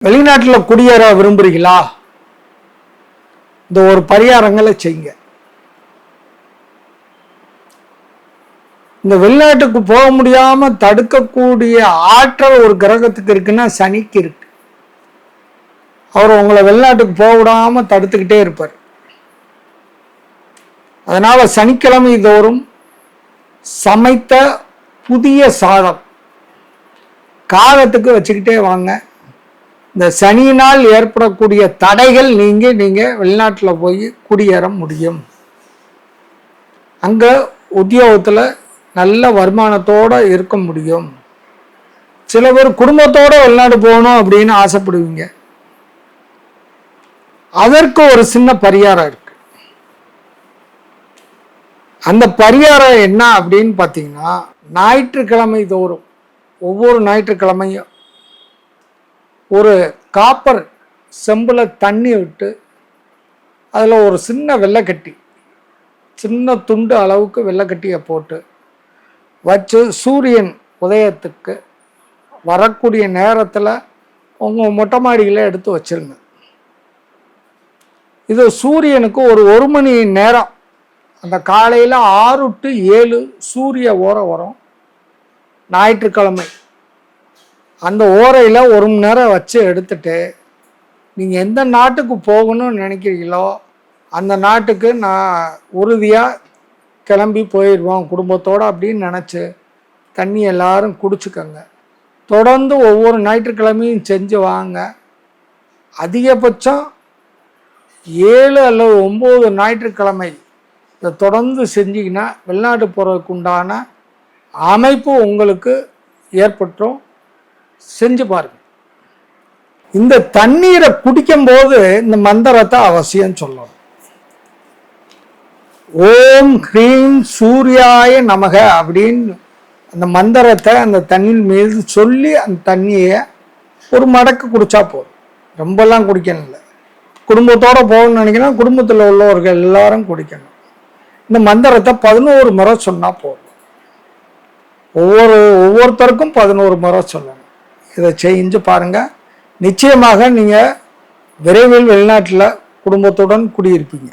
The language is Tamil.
வெளிநாட்டில் குடியேற விரும்புறீங்களா? இந்த ஒரு பரிகாரங்களை செய்யுங்க. இந்த வெளிநாட்டுக்கு போக முடியாம தடுக்கக்கூடிய ஆற்றல் ஒரு கிரகத்துக்கு இருக்குன்னா சனிக்கு இருக்கு. அவர் உங்களை வெளிநாட்டுக்கு போக விடாம தடுத்துக்கிட்டே இருப்பார். அதனால சனிக்கிழமை தோறும் சமைத்த புதிய சாதம் காகத்துக்கு வச்சுக்கிட்டே வாங்க. இந்த சனியினால் ஏற்படக்கூடிய தடைகள் நீங்க வெளிநாட்டில் போய் குடியேற முடியும். அங்க உத்தியோகத்தில் நல்ல வருமானத்தோட இருக்க முடியும். சில பேர் குடும்பத்தோட வெளிநாடு போகணும் அப்படின்னு ஆசைப்படுவீங்க. அதற்கு ஒரு சின்ன பரிகாரம் இருக்கு. அந்த பரிகாரம் என்ன அப்படின்னு பார்த்தீங்கன்னா, ஞாயிற்றுக்கிழமை தோறும் ஒவ்வொரு ஞாயிற்றுக்கிழமையும் ஒரு காப்பர் செம்பில் தண்ணி விட்டு அதில் ஒரு சின்ன வெள்ளைக்கட்டி, சின்ன துண்டு அளவுக்கு வெள்ளைக்கட்டியை போட்டு வச்சு சூரியன் உதயத்துக்கு வரக்கூடிய நேரத்தில் உங்கள் மொட்டை மாடியில் எடுத்து வச்சிருங்க. இது சூரியனுக்கு ஒரு மணி நேரம், அந்த காலையில் 6 to 7 சூரிய ஓரை வரும் ஞாயிற்றுக்கிழமை. அந்த ஓரையில் 1 மணி நேரம் வச்சு எடுத்துட்டு நீங்கள் எந்த நாட்டுக்கு போகணும்னு நினைக்கிறீங்களோ அந்த நாட்டுக்கு நான் உறுதியாக கிளம்பி போயிடுவோம் குடும்பத்தோடு அப்படின்னு நினச்சி தண்ணி எல்லாரும் குடிச்சுக்கோங்க. தொடர்ந்து ஒவ்வொரு ஞாயிற்றுக்கிழமையும் செஞ்சு வாங்க. அதிகபட்சம் 7 அல்லது 9 ஞாயிற்றுக்கிழமை இதை தொடர்ந்து செஞ்சிங்கன்னா வெளிநாட்டு போகிறதுக்கு உண்டான அமைப்பு உங்களுக்கு ஏற்பட்டும். செஞ்சு பாருங்க. இந்த தண்ணீரை குடிக்கும்போது இந்த மந்திரத்தை அவசியம் சொல்லணும். ஓம் ஹ்ரீம் சூர்யாய நமக அப்படின்னு அந்த மந்திரத்தை அந்த தண்ணீர் மீது சொல்லி அந்த தண்ணியை ஒரு மடக்கு குடிச்சா போதும். ரொம்பலாம் குடிக்கணும் இல்லை. குடும்பத்தோடு போகணும்னு நினைக்கிறேன், குடும்பத்தில் உள்ளவர்கள் எல்லாரும் குடிக்கணும். இந்த மந்திரத்தை 11 முறை சொன்னால் போதும். ஒவ்வொருத்தருக்கும் 11 முறை சொல்லணும். இதை செஞ்சு பாருங்கள். நிச்சயமாக நீங்கள் விரைவில் வெளிநாட்டில் குடும்பத்துடன் குடியிருப்பீங்க.